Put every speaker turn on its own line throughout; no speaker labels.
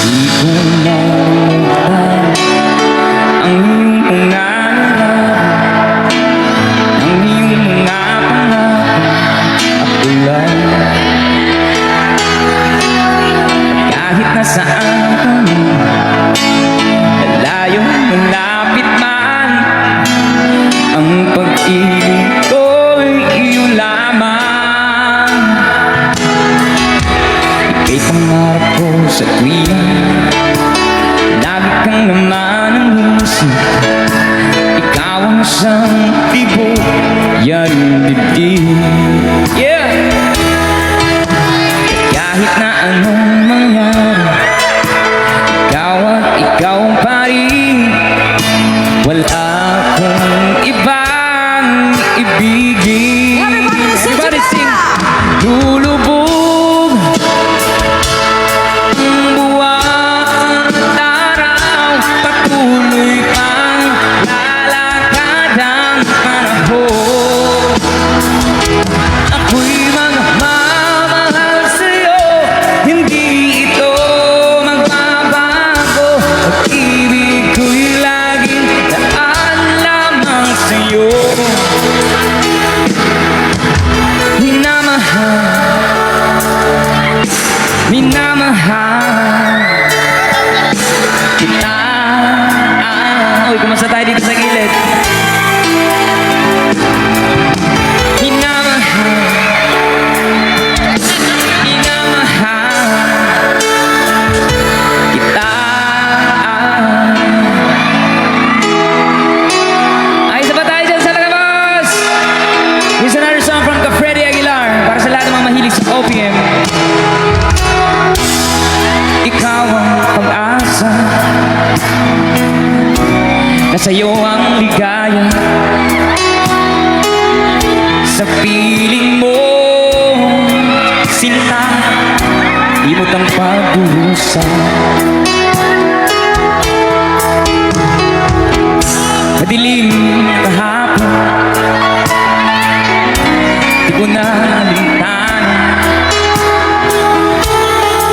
Di ko maulan ang iyong mga nalaman, ang iyong mga pangako at ulan. Kahit nasaan ka man, layo malapit man, ang pag-ibig ko'y iyo lamang. Ika'y pangarap ko sa tuwing lagi kang naman ang lusin. Ikaw ang isang tibok, yan dibdib. Yeah! Kahit na anong mangyari, ikaw at ikaw pa rin. Wala akong ibang ibigin. Everybody sing! Lulubog ang buwan at araw, patuloy pang lalakad ang panahon. Ako'y magmamahal sa'yo, hindi ito magbabago. Pag-ibig ko'y laging daan lamang sa'yo. Minamahal kita. Uy, kumasa tayo dito sa gilid. Minamahal kita. Ay, isa pa tayo dyan sa Lagabas. Here's another song from Freddy Aguilar para sa lahat ng mga mahilig sa OPM. Ikaw ang pag-asa, na sa'yo ang ligaya. Sa piling mo, sinta, di mo tang pag-usa. Madilim kahapon, di ko na lintanan.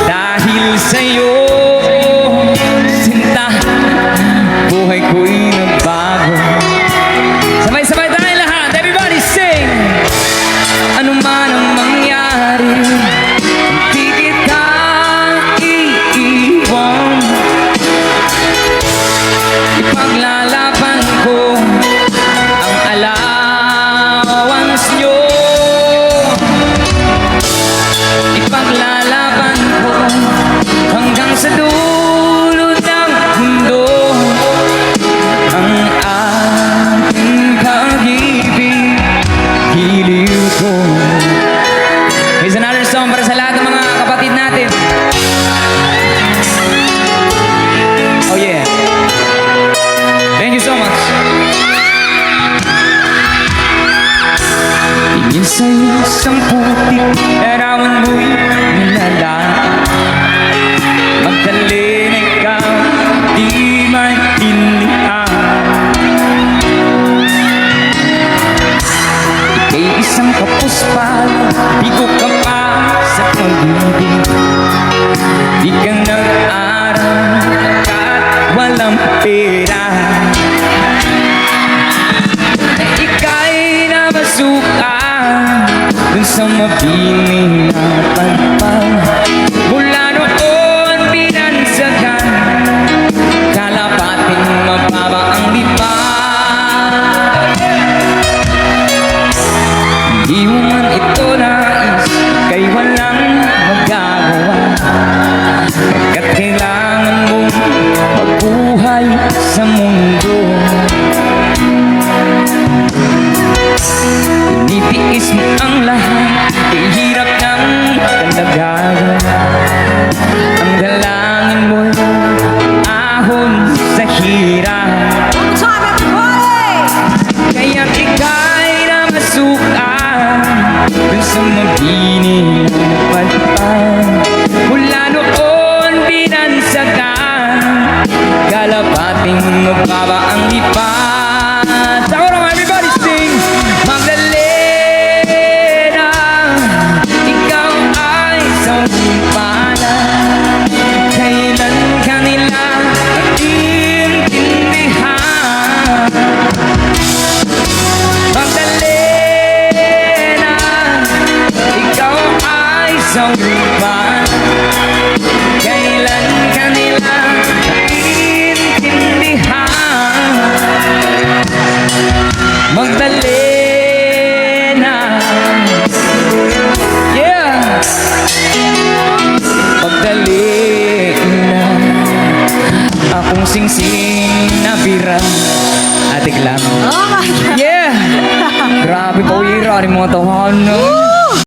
Dahil sa'yo, sinta, buhay ko'y nagbago. Sabay-sabay tayo lahat, everybody sing! Ano man ang mangyari, hindi kita iiwan. Ipaglalaban ko ang allowance nyo. Ipaglalaban ko hanggang sa dulo ng mundo ang ating pag-ibig, giliw ko. Here's another song para sa lahat ng mga kapatid natin. Oh yeah. Thank you so much. Tingin sa'yo isang putik, larawan mo'y nilalaan. Magdalin ikaw, di maintindihan. Ika'y isang kapuspal, bigo ka pa sa pag-ibig. Di ka nag-aral at walang pera. Ika'y namasukan dun sa mabining na pagpag. Mula noon binansagan, kalapating mababa ang lipad. Di mo man ito nais, kay walang magagawa. Pagkat kailangan mong mabuhay sa mundo. Tinitiis mo ang lahat, ihirap ng kalagayan. Ang dalangin mo'y ahon sa hirap. Kaya't ika'y namasukan dun sa mabining na pagpag. Mula noon binansagan, kalapating mababa ang lipad. Sa oras, everybody sing! Magdalena, ikaw ay sa simpanan. Kailan Magdalena. Yeah! Magdalena. Akong singsing na bira. Atik lang.
Oh my God.
Yeah! Grabe po ira ni mga tawanan.